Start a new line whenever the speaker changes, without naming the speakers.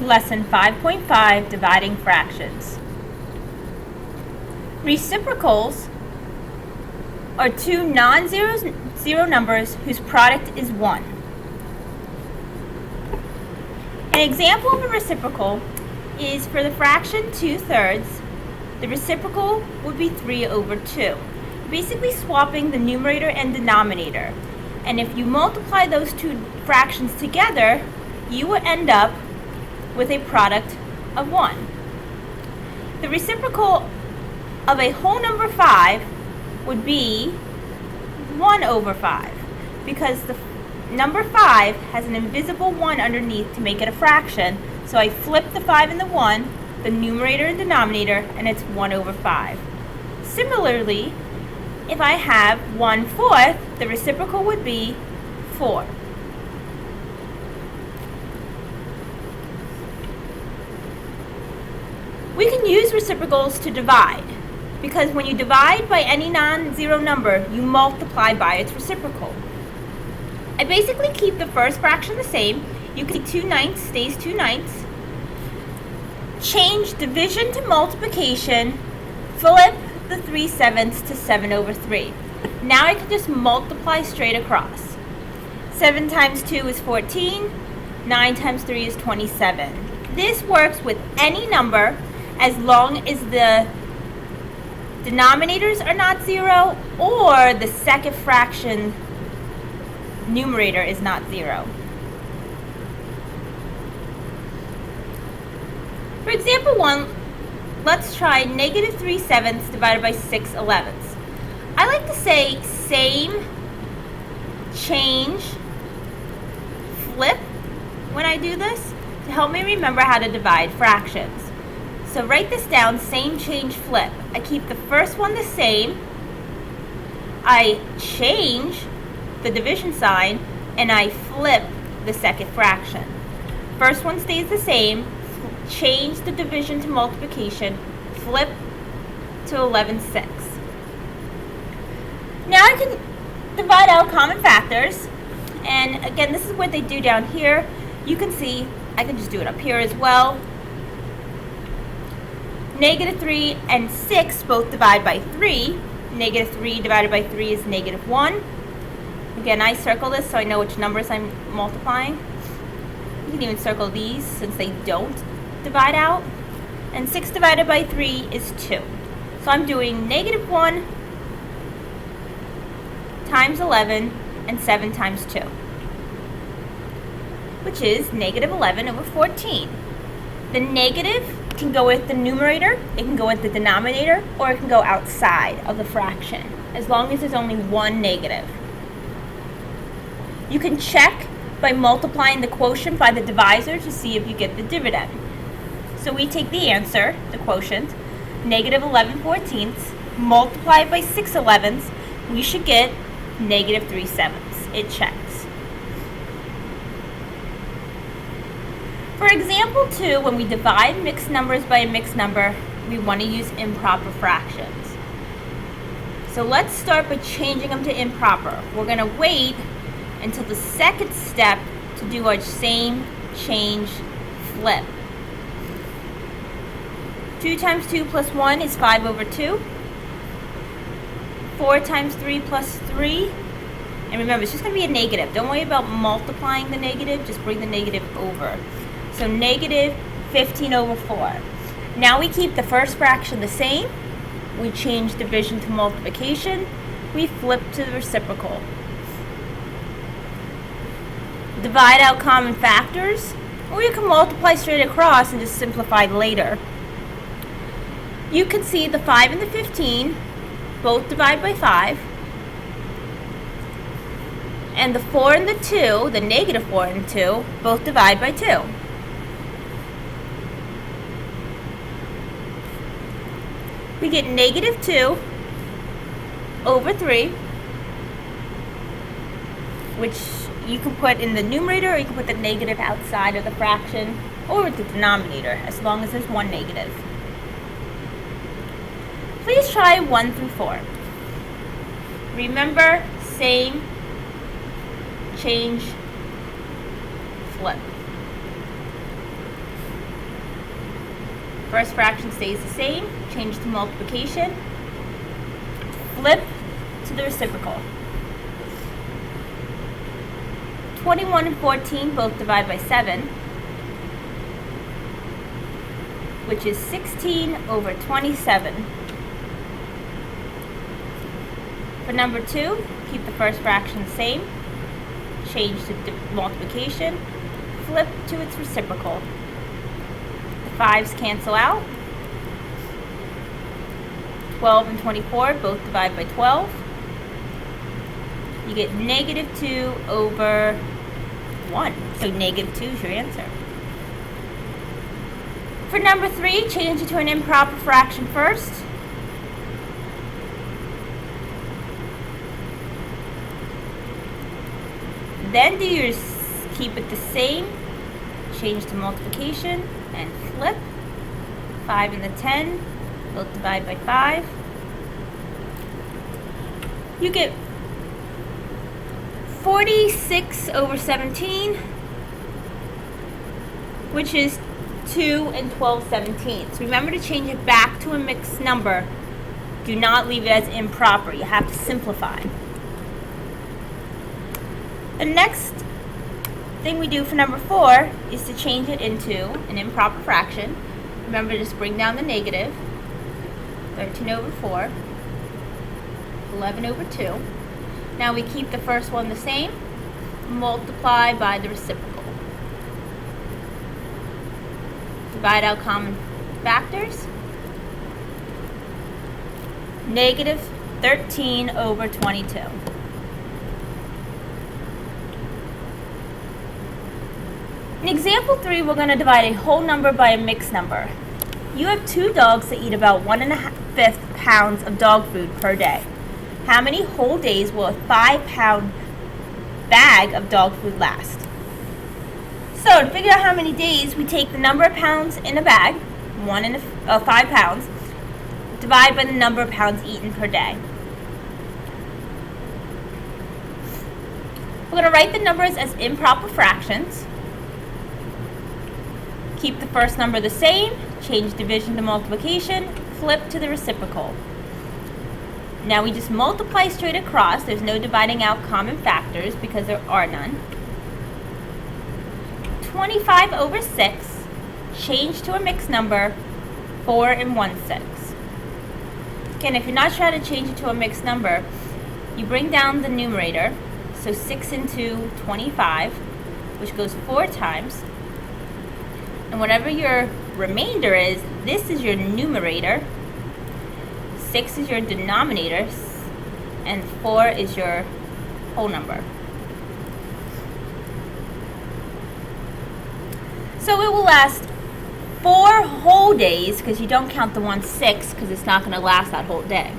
Lesson 5.5, Dividing Fractions. Reciprocals are two non-zero numbers whose product is 1. An example of a reciprocal is for the fraction 2/3, the reciprocal would be 3/2. Basically swapping the numerator and denominator. And if you multiply those two fractions together, you will end up with a product of 1. The reciprocal of a whole number 5 would be 1/5, because the number 5 has an invisible 1 underneath to make it a fraction. So I flip the 5 and the 1, the numerator and denominator, and it's 1/5. Similarly, if I have 1/4, the reciprocal would be 4. We can use reciprocals to divide, because when you divide by any non-zero number, you multiply by its reciprocal. I basically keep the first fraction the same. You can see 2/9 stays 2/9. Change division to multiplication, flip the 3/7 to 7/3. Now I can just multiply straight across. 7 times 2 is 14, 9 times 3 is 27. This works with any number as long as the denominators are not 0 or the second fraction numerator is not 0. For example 1, let's try -3/7 divided by 6/11. I like to say same, change, flip when I do this to help me remember how to divide fractions. So write this down, same, change, flip. I keep the first one the same, I change the division sign, and I flip the second fraction. First one stays the same, change the division to multiplication, flip to 11/6. Now I can divide out common factors, and again, this is what they do down here. You can see, I can just do it up here as well. -3 and 6 both divide by 3. -3 divided by 3 is -1. Again, I circle this so I know which numbers I'm multiplying. You can even circle these since they don't divide out. And 6 divided by 3 is 2. So I'm doing -1 times 11 and 7 times 2, which is -11/14. The negative can go with the numerator, it can go with the denominator, or it can go outside of the fraction, as long as there's only one negative. You can check by multiplying the quotient by the divisor to see if you get the dividend. So we take the answer, the quotient, -11/14, multiply it by 6/11, we should get -3/7. It checks. For example 2, when we divide mixed numbers by a mixed number, we want to use improper fractions. So let's start by changing them to improper. We're going to wait until the second step to do our same, change, flip. 2 times 2 plus 1 is 5/2. 4 times 3 plus 3. And remember, it's just going to be a negative. Don't worry about multiplying the negative, just bring the negative over. So -15/4. Now we keep the first fraction the same. We change division to multiplication. We flip to the reciprocal. Divide out common factors, or you can multiply straight across and just simplify later. You can see the 5 and the 15 both divide by 5. And the 4 and the 2, the -4 and 2, both divide by 2. We get -2/3, which you can put in the numerator, or you can put the negative outside of the fraction, or the denominator, as long as there's one negative. Please try 1 through 4. Remember, same, change, flip. First fraction stays the same, change to multiplication, flip to the reciprocal. 21 and 14 both divide by 7, which is 16 over 27. For number 2, keep the first fraction the same, change to multiplication, flip to its reciprocal. The 5's cancel out. 12 and 24 both divide by 12. You get negative 2 over 1. So negative 2 is your answer. For number 3, change it to an improper fraction first. Then keep it the same, change to multiplication, and flip. 5 and the 10, both divide by 5. You get 46 over 17, which is 2 and 12/17. Remember to change it back to a mixed number. Do not leave it as improper. You have to simplify. The next thing we do for number 4 is to change it into an improper fraction. Remember to just bring down the negative. 13 over 4, 11 over 2. Now we keep the first one the same, multiply by the reciprocal. Divide out common factors. Negative 13 over 22. In example 3, we're going to divide a whole number by a mixed number. You have 2 dogs that eat about 1.5 pounds of dog food per day. How many whole days will a 5-pound bag of dog food last? So to figure out how many days, we take the number of pounds in a bag, 5 pounds, divide by the number of pounds eaten per day. We're going to write the numbers as improper fractions. Keep the first number the same, change division to multiplication, flip to the reciprocal. Now we just multiply straight across. There's no dividing out common factors because there are none. 25 over 6, change to a mixed number, 4 and 1/6. Again, if you're not sure how to change it to a mixed number, you bring down the numerator, so 6 into 25, which goes 4 times. And whatever your remainder is, this is your numerator, 6 is your denominator, and 4 is your whole number. So it will last 4 whole days, because you don't count the 1/6 because it's not going to last that whole day.